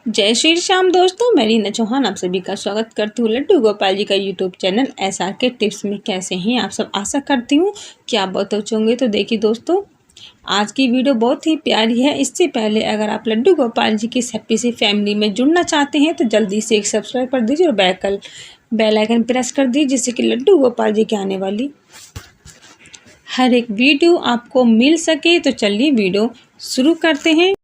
जय श्री श्याम दोस्तों, मैं रीना चौहान आप सभी का स्वागत करती हूँ लड्डू गोपाल जी का यूट्यूब चैनल SR के टिप्स में। कैसे हैं आप सब? आशा करती हूँ कि आप बहुत अच्छे होंगे। तो देखिए दोस्तों, आज की वीडियो बहुत ही प्यारी है। इससे पहले अगर आप लड्डू गोपाल जी की हैप्पी सी फैमिली में जुड़ना चाहते हैं तो जल्दी से एक सब्सक्राइब कर दीजिए और बेल आइकन प्रेस कर दीजिए, जिससे कि लड्डू गोपाल जी की आने वाली हर एक वीडियो आपको मिल सके। तो चलिए वीडियो शुरू करते हैं।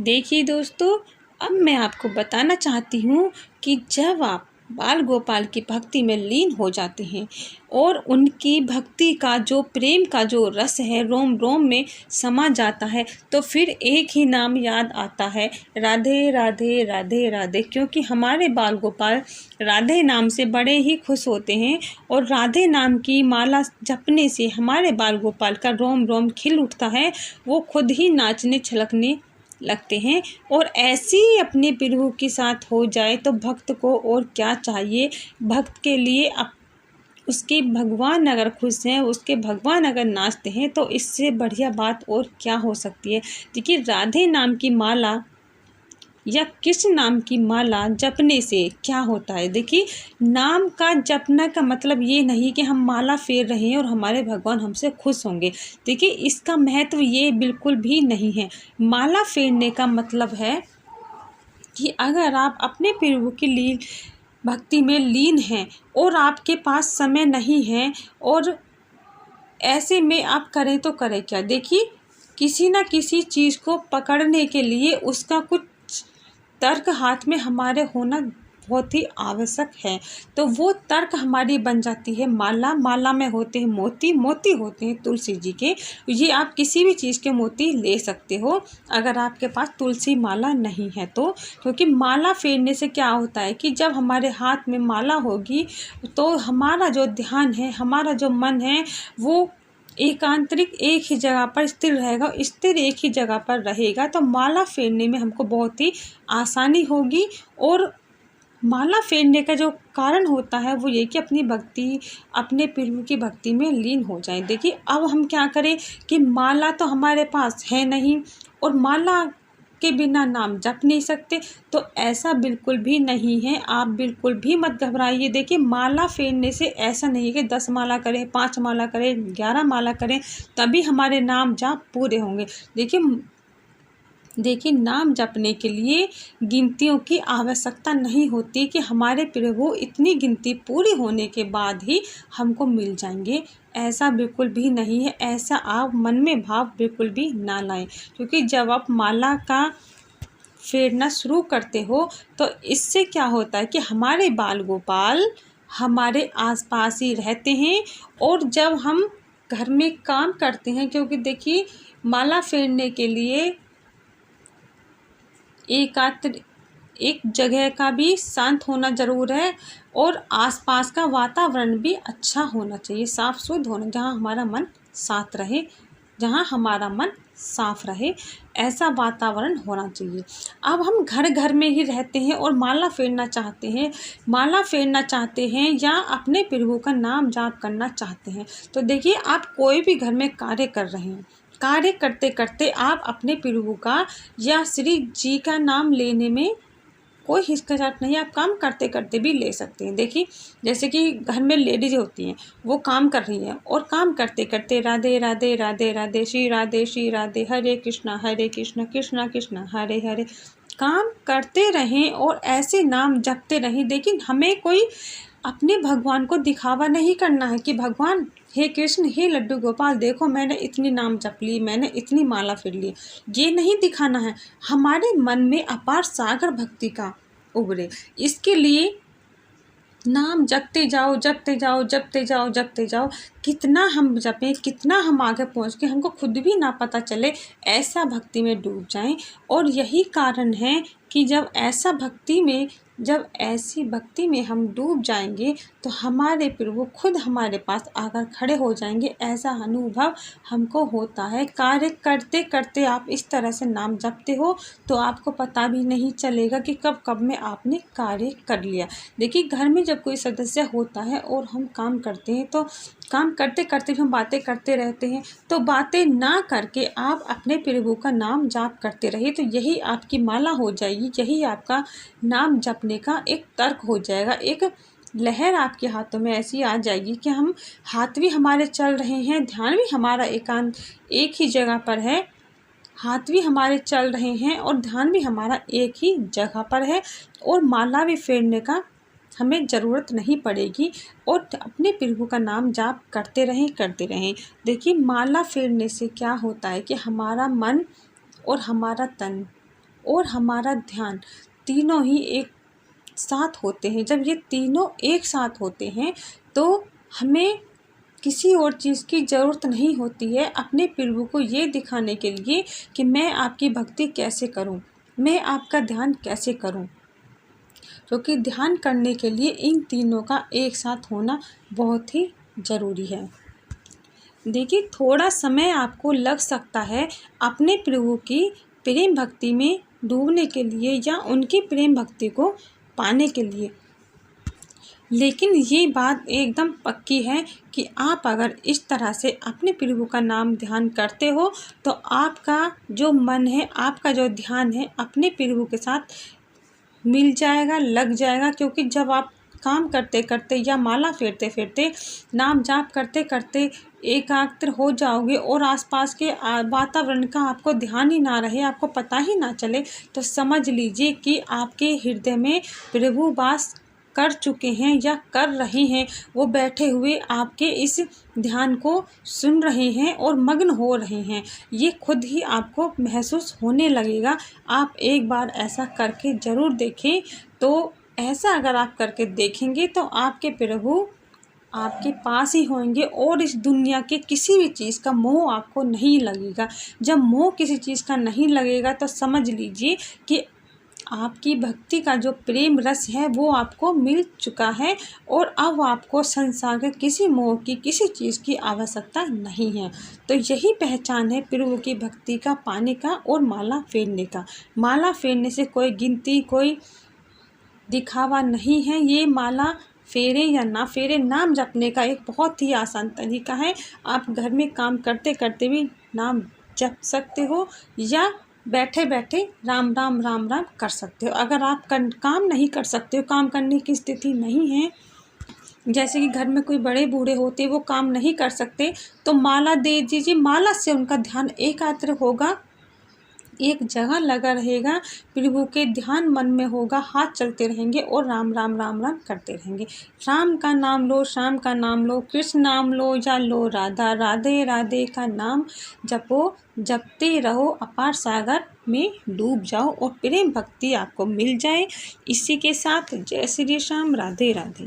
देखिए दोस्तों, अब मैं आपको बताना चाहती हूँ कि जब आप बाल गोपाल की भक्ति में लीन हो जाते हैं और उनकी भक्ति का जो प्रेम का जो रस है रोम रोम में समा जाता है, तो फिर एक ही नाम याद आता है, राधे राधे राधे राधे। क्योंकि हमारे बाल गोपाल राधे नाम से बड़े ही खुश होते हैं और राधे नाम की माला जपने से हमारे बाल गोपाल का रोम रोम खिल उठता है। वो खुद ही नाचने छलकने लगते हैं। और ऐसी अपने प्रभु के साथ हो जाए तो भक्त को और क्या चाहिए। भक्त के लिए उसके भगवान अगर खुश हैं, उसके भगवान अगर नाचते हैं, तो इससे बढ़िया बात और क्या हो सकती है। देखिए, राधे नाम की माला या कृष्ण नाम की माला जपने से क्या होता है। देखिए, नाम का जपना का मतलब ये नहीं कि हम माला फेर रहे हैं और हमारे भगवान हमसे खुश होंगे। देखिए, इसका महत्व ये बिल्कुल भी नहीं है। माला फेरने का मतलब है कि अगर आप अपने प्रभु की लीन भक्ति में लीन हैं और आपके पास समय नहीं है, और ऐसे में आप करें तो करें क्या। देखिए, किसी ना किसी चीज़ को पकड़ने के लिए उसका कुछ तर्क हाथ में हमारे होना बहुत ही आवश्यक है। तो वो तर्क हमारी बन जाती है माला। माला में होते हैं मोती, मोती होते हैं तुलसी जी के। ये आप किसी भी चीज़ के मोती ले सकते हो अगर आपके पास तुलसी माला नहीं है तो। क्योंकि माला फेरने से क्या होता है कि जब हमारे हाथ में माला होगी तो हमारा जो ध्यान है, हमारा जो मन है, वो एकांतरिक एक ही जगह पर स्थिर रहेगा, स्थिर एक ही जगह पर रहेगा। तो माला फेरने में हमको बहुत ही आसानी होगी। और माला फेरने का जो कारण होता है वो ये कि अपनी भक्ति, अपने प्रभु की भक्ति में लीन हो जाए। देखिए, अब हम क्या करें कि माला तो हमारे पास है नहीं और माला के बिना नाम जप नहीं सकते, तो ऐसा बिल्कुल भी नहीं है। आप बिल्कुल भी मत घबराइए। देखिए, माला फेरने से ऐसा नहीं है कि 10 माला करें, 5 माला करें, 11 माला करें तभी हमारे नाम जाप पूरे होंगे। देखिए, नाम जपने के लिए गिनतियों की आवश्यकता नहीं होती कि हमारे प्रभु इतनी गिनती पूरी होने के बाद ही हमको मिल जाएंगे। ऐसा बिल्कुल भी नहीं है। ऐसा आप मन में भाव बिल्कुल भी ना लाएं। क्योंकि जब आप माला का फेरना शुरू करते हो तो इससे क्या होता है कि हमारे बाल गोपाल हमारे आसपास ही रहते हैं। और जब हम घर में काम करते हैं, क्योंकि देखिए, माला फेरने के लिए एक जगह का भी शांत होना ज़रूर है और आसपास का वातावरण भी अच्छा होना चाहिए, साफ़ शुद्ध होना, जहाँ हमारा मन साफ रहे, जहाँ हमारा मन साफ रहे, ऐसा वातावरण होना चाहिए। अब हम घर घर में ही रहते हैं और माला फेरना चाहते हैं या अपने प्रभु का नाम जाप करना चाहते हैं। तो देखिए, आप कोई भी घर में कार्य कर रहे हैं, कार्य करते करते आप अपने प्रभु का या श्री जी का नाम लेने में कोई हिचकिचाहट नहीं, आप काम करते करते भी ले सकते हैं। देखिए, जैसे कि घर में लेडीज होती हैं, वो काम कर रही हैं और काम करते करते राधे राधे राधे राधे श्री राधे हरे कृष्णा कृष्णा कृष्णा हरे हरे काम करते रहें और ऐसे नाम जपते रहें। देखिए, हमें कोई अपने भगवान को दिखावा नहीं करना है कि भगवान, हे कृष्ण, हे लड्डू गोपाल, देखो मैंने इतनी नाम जप ली, मैंने इतनी माला फिर ली। ये नहीं दिखाना है। हमारे मन में अपार सागर भक्ति का उभरे, इसके लिए नाम जपते जाओ जपते जाओ जपते जाओ जपते जाओ। कितना हम जपें, कितना हम आगे पहुँच के हमको खुद भी ना पता चले, ऐसा भक्ति में डूब जाएं। और यही कारण है कि जब ऐसी भक्ति में हम डूब जाएंगे तो हमारे प्रभु खुद हमारे पास आकर खड़े हो जाएंगे। ऐसा अनुभव हमको होता है। कार्य करते करते आप इस तरह से नाम जपते हो तो आपको पता भी नहीं चलेगा कि कब कब में आपने कार्य कर लिया। देखिए, घर में जब कोई सदस्य होता है और हम काम करते हैं तो काम करते करते भी हम बातें करते रहते हैं, तो बातें ना करके आप अपने प्रभु का नाम जाप करते रहिए, तो यही आपकी माला हो जाएगी, यही आपका नाम जपने का एक तर्क हो जाएगा। एक लहर आपके हाथों में ऐसी आ जाएगी कि हम हाथ भी हमारे चल रहे हैं, ध्यान भी हमारा एकांत एक ही जगह पर है, हाथ भी हमारे चल रहे हैं और ध्यान भी हमारा एक ही जगह पर है, और माला भी फेरने का हमें ज़रूरत नहीं पड़ेगी, और अपने प्रभु का नाम जाप करते रहें। देखिए, माला फेरने से क्या होता है कि हमारा मन और हमारा तन और हमारा ध्यान तीनों ही एक साथ होते हैं। जब ये तीनों एक साथ होते हैं तो हमें किसी और चीज़ की ज़रूरत नहीं होती है अपने प्रभु को ये दिखाने के लिए कि मैं आपकी भक्ति कैसे करूं, मैं आपका ध्यान कैसे करूं, क्योंकि ध्यान करने के लिए इन तीनों का एक साथ होना बहुत ही ज़रूरी है। देखिए, थोड़ा समय आपको लग सकता है अपने प्रभु की प्रेम भक्ति में डूबने के लिए या उनकी प्रेम भक्ति को पाने के लिए, लेकिन ये बात एकदम पक्की है कि आप अगर इस तरह से अपने प्रभु का नाम ध्यान करते हो तो आपका जो मन है, आपका जो ध्यान है अपने प्रभु के साथ मिल जाएगा, लग जाएगा। क्योंकि जब आप काम करते करते या माला फेरते फेरते, नाम जाप करते करते एकाग्र हो जाओगे और आसपास के वातावरण का आपको ध्यान ही ना रहे, आपको पता ही ना चले, तो समझ लीजिए कि आपके हृदय में प्रभु वास कर चुके हैं या कर रहे हैं। वो बैठे हुए आपके इस ध्यान को सुन रहे हैं और मग्न हो रहे हैं, ये खुद ही आपको महसूस होने लगेगा। आप एक बार ऐसा करके ज़रूर देखें। तो ऐसा अगर आप करके देखेंगे तो आपके प्रभु आपके पास ही होंगे और इस दुनिया के किसी भी चीज़ का मोह आपको नहीं लगेगा। जब मोह किसी चीज़ का नहीं लगेगा तो समझ लीजिए कि आपकी भक्ति का जो प्रेम रस है वो आपको मिल चुका है और अब आपको संसार के किसी मोह की, किसी चीज़ की आवश्यकता नहीं है। तो यही पहचान है प्रभु की भक्ति का पाने का और माला फेरने का। माला फेरने से कोई गिनती, कोई दिखावा नहीं है। ये माला फेरे या ना फेरे, नाम जपने का एक बहुत ही आसान तरीका है। आप घर में काम करते करते भी नाम जप सकते हो या बैठे बैठे राम राम राम राम कर सकते हो। अगर आप काम नहीं कर सकते हो, काम करने की स्थिति नहीं है, जैसे कि घर में कोई बड़े बूढ़े होते वो काम नहीं कर सकते, तो माला दे दीजिए। माला से उनका ध्यान एकाग्र होगा, एक जगह लगा रहेगा, प्रभु के ध्यान मन में होगा, हाथ चलते रहेंगे और राम राम राम राम करते रहेंगे। राम का नाम लो, श्याम का नाम लो, कृष्ण नाम लो या लो राधा, राधे राधे का नाम जपो, जपते रहो, अपार सागर में डूब जाओ और प्रेम भक्ति आपको मिल जाए। इसी के साथ जय श्री श्याम, राधे राधे।